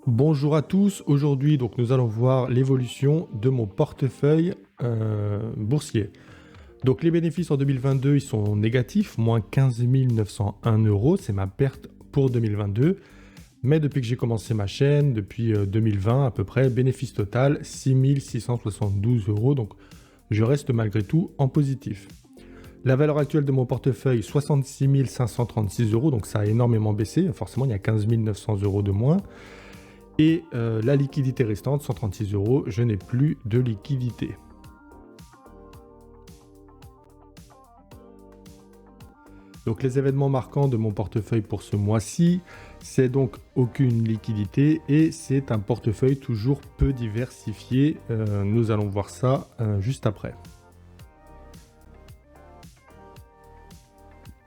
Bonjour à tous, aujourd'hui donc nous allons voir l'évolution de mon portefeuille boursier. Donc les bénéfices en 2022 ils sont négatifs, moins 15 901 euros, c'est ma perte pour 2022. Mais depuis que j'ai commencé ma chaîne, depuis 2020 à peu près, bénéfice total 6 672 euros, donc je reste malgré tout en positif. La valeur actuelle de mon portefeuille 66 536 euros, donc ça a énormément baissé, forcément il y a 15 900 euros de moins. Et la liquidité restante, 136 euros, je n'ai plus de liquidité. Donc les événements marquants de mon portefeuille pour ce mois-ci, c'est donc aucune liquidité et c'est un portefeuille toujours peu diversifié. Nous allons voir ça juste après.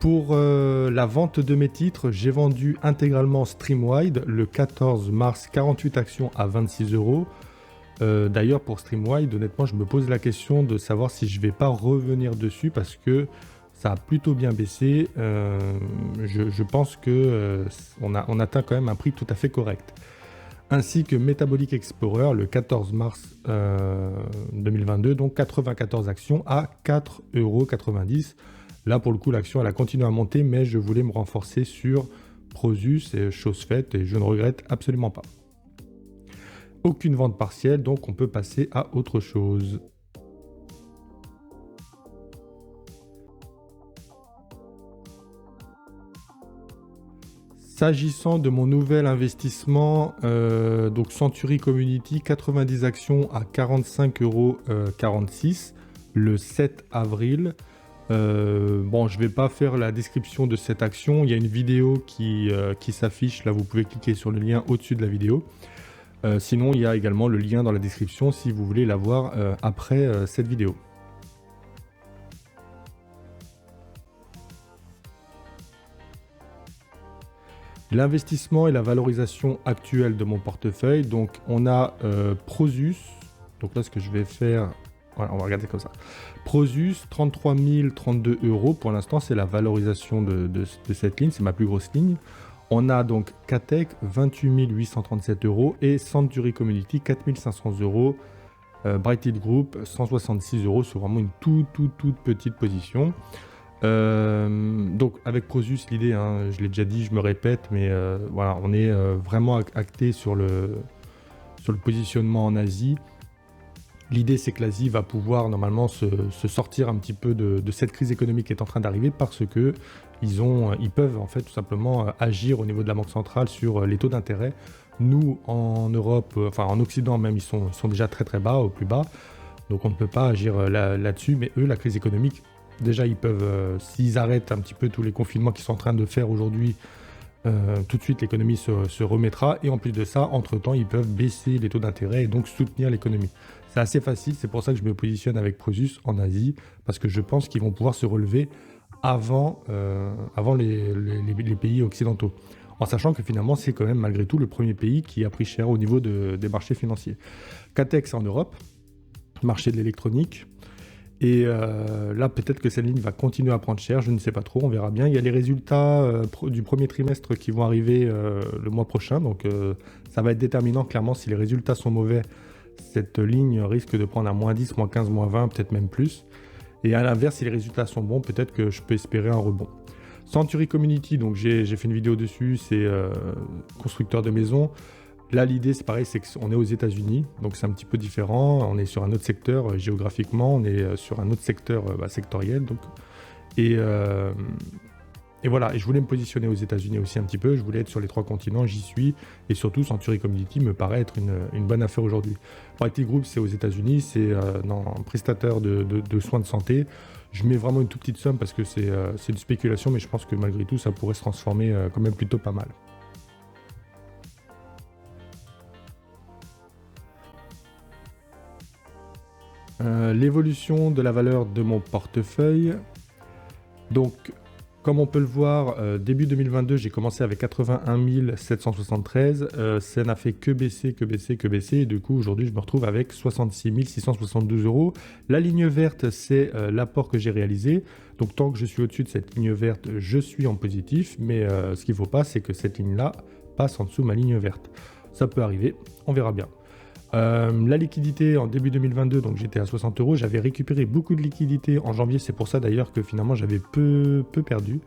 Pour la vente de mes titres, j'ai vendu intégralement Streamwide le 14 mars, 48 actions à 26 euros. D'ailleurs, pour Streamwide, honnêtement, je me pose la question de savoir si je ne vais pas revenir dessus parce que ça a plutôt bien baissé. Je pense qu'on atteint quand même un prix tout à fait correct. Ainsi que Metabolic Explorer le 14 mars 2022, donc 94 actions à 4,90 euros. Là, pour le coup, l'action, elle a continué à monter, mais je voulais me renforcer sur Prosus, et chose faite, et je ne regrette absolument pas. Aucune vente partielle, donc on peut passer à autre chose. S'agissant de mon nouvel investissement, donc Century Community, 90 actions à 45,46 euros le 7 avril. Bon, je ne vais pas faire la description de cette action. Il y a une vidéo qui s'affiche. Là, vous pouvez cliquer sur le lien au-dessus de la vidéo. Sinon, il y a également le lien dans la description si vous voulez la voir après cette vidéo. L'investissement et la valorisation actuelle de mon portefeuille. Donc, on a Prosus. Donc là, ce que je vais faire... Voilà, on va regarder comme ça. Prosus, 33 032 euros. Pour l'instant, c'est la valorisation de cette ligne. C'est ma plus grosse ligne. On a donc Catech, 28 837 euros. Et Century Community, 4 500 euros. Brighted Group, 166 euros sur vraiment une toute petite position. Donc avec Prosus, l'idée, hein, je l'ai déjà dit, je me répète, mais voilà, on est vraiment acté sur le positionnement en Asie. L'idée, c'est que l'Asie va pouvoir normalement se sortir un petit peu de cette crise économique qui est en train d'arriver parce que ils peuvent en fait tout simplement agir au niveau de la banque centrale sur les taux d'intérêt. Nous, en Europe, enfin en Occident même, ils sont déjà très bas, au plus bas. Donc on ne peut pas agir là-dessus, mais eux, la crise économique, déjà ils peuvent, s'ils arrêtent un petit peu tous les confinements qu'ils sont en train de faire aujourd'hui, tout de suite l'économie se remettra. Et en plus de ça, entre-temps, ils peuvent baisser les taux d'intérêt et donc soutenir l'économie. C'est assez facile, c'est pour ça que je me positionne avec Prosus en Asie, parce que je pense qu'ils vont pouvoir se relever avant les pays occidentaux. En sachant que finalement, c'est quand même malgré tout le premier pays qui a pris cher au niveau des marchés financiers. Catex en Europe, marché de l'électronique. Et là, peut-être que cette ligne va continuer à prendre cher, je ne sais pas trop, on verra bien. Il y a les résultats du premier trimestre qui vont arriver le mois prochain, donc ça va être déterminant clairement. Si les résultats sont mauvais, cette ligne risque de prendre à moins 10, moins 15, moins 20, peut-être même plus. Et à l'inverse, si les résultats sont bons, peut-être que je peux espérer un rebond. Century Community, donc j'ai fait une vidéo dessus, c'est constructeur de maisons. Là, l'idée, c'est pareil, c'est qu'on est aux États-Unis, donc c'est un petit peu différent. On est sur un autre secteur géographiquement, on est sur un autre secteur sectoriel. Donc, et voilà, et je voulais me positionner aux États-Unis aussi un petit peu. Je voulais être sur les 3 continents, j'y suis. Et surtout, Century Community me paraît être une bonne affaire aujourd'hui. Brighted Group, c'est aux États-Unis, c'est un prestataire de soins de santé. Je mets vraiment une toute petite somme parce que c'est une spéculation, mais je pense que malgré tout, ça pourrait se transformer quand même plutôt pas mal. L'évolution de la valeur de mon portefeuille. Donc, comme on peut le voir, début 2022, j'ai commencé avec 81 773. Ça n'a fait que baisser. Et du coup, aujourd'hui, je me retrouve avec 66 672 euros. La ligne verte, c'est l'apport que j'ai réalisé. Donc, tant que je suis au-dessus de cette ligne verte, je suis en positif. Mais ce qu'il ne faut pas, c'est que cette ligne-là passe en dessous de ma ligne verte. Ça peut arriver, on verra bien. La liquidité en début 2022, donc j'étais à 60 euros. J'avais récupéré beaucoup de liquidité en janvier. C'est pour ça d'ailleurs que finalement j'avais peu perdu.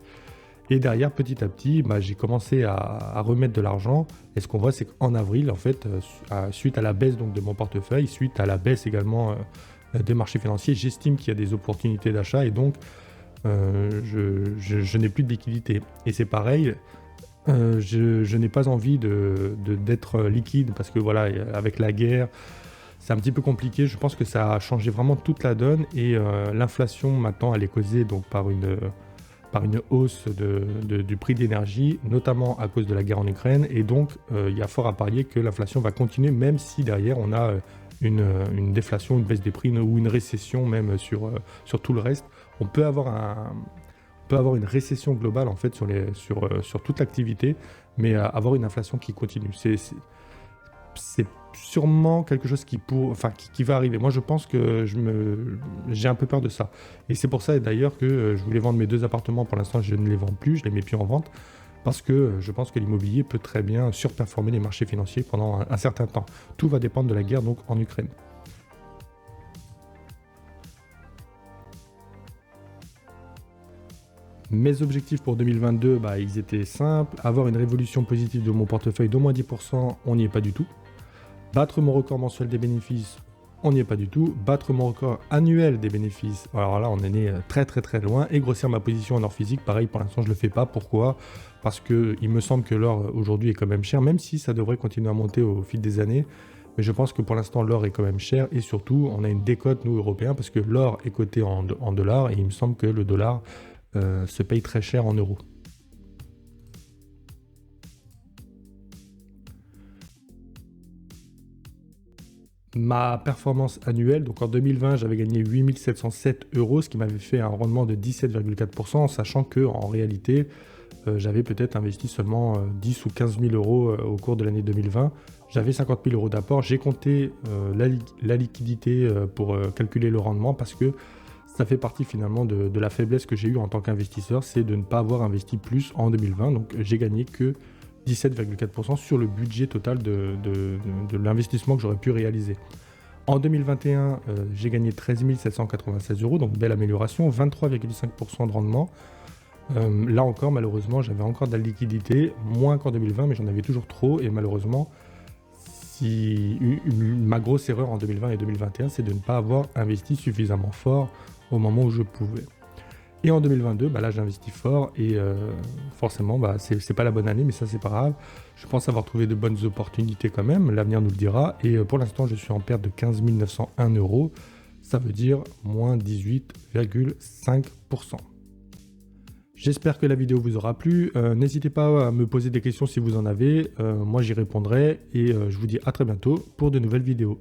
Et derrière, petit à petit, j'ai commencé à remettre de l'argent. Et ce qu'on voit, c'est qu'en avril, en fait, suite à la baisse donc, de mon portefeuille, suite à la baisse également des marchés financiers, j'estime qu'il y a des opportunités d'achat et donc je n'ai plus de liquidité. Et c'est pareil, je n'ai pas envie d'être liquide parce que voilà, avec la guerre, c'est un petit peu compliqué. Je pense que ça a changé vraiment toute la donne et l'inflation maintenant, elle est causée donc par une hausse du prix de l'énergie, notamment à cause de la guerre en Ukraine. Et donc, il y a fort à parier que l'inflation va continuer, même si derrière, on a une déflation, une baisse des prix ou une récession même sur tout le reste. On peut avoir une récession globale en fait sur toute l'activité, mais avoir une inflation qui continue. C'est sûrement quelque chose qui va arriver. Moi, je pense que j'ai un peu peur de ça. Et c'est pour ça, d'ailleurs, que je voulais vendre mes 2 appartements. Pour l'instant, je ne les vends plus, je les mets plus en vente, parce que je pense que l'immobilier peut très bien surperformer les marchés financiers pendant un certain temps. Tout va dépendre de la guerre donc en Ukraine. Mes objectifs pour 2022, ils étaient simples. Avoir une révolution positive de mon portefeuille d'au moins 10%, on n'y est pas du tout. Battre mon record mensuel des bénéfices, on n'y est pas du tout. Battre mon record annuel des bénéfices, alors là on est né très très très loin. Et grossir ma position en or physique, pareil pour l'instant je le fais pas. Pourquoi? Parce qu'il me semble que l'or aujourd'hui est quand même cher, même si ça devrait continuer à monter au fil des années. Mais je pense que pour l'instant l'or est quand même cher et surtout on a une décote nous Européens parce que l'or est coté en dollars et il me semble que le dollar se paye très cher en euros. Ma performance annuelle, donc en 2020, j'avais gagné 8 707 euros, ce qui m'avait fait un rendement de 17,4%, sachant que en réalité, j'avais peut-être investi seulement 10 ou 15 000 euros au cours de l'année 2020. J'avais 50 000 euros d'apport. J'ai compté la liquidité pour calculer le rendement parce que ça fait partie finalement de la faiblesse que j'ai eue en tant qu'investisseur, c'est de ne pas avoir investi plus en 2020. Donc j'ai gagné que 17,4% sur le budget total de l'investissement que j'aurais pu réaliser. En 2021, j'ai gagné 13 796 euros, donc belle amélioration, 23,5% de rendement. Là encore, malheureusement, j'avais encore de la liquidité, moins qu'en 2020, mais j'en avais toujours trop. Et malheureusement, ma grosse erreur en 2020 et 2021, c'est de ne pas avoir investi suffisamment fort au moment où je pouvais. Et en 2022, là j'investis fort et forcément c'est pas la bonne année, mais ça c'est pas grave. Je pense avoir trouvé de bonnes opportunités quand même, l'avenir nous le dira. Et pour l'instant je suis en perte de 15 901 euros, ça veut dire moins 18,5%. J'espère que la vidéo vous aura plu. N'hésitez pas à me poser des questions si vous en avez, moi j'y répondrai et je vous dis à très bientôt pour de nouvelles vidéos.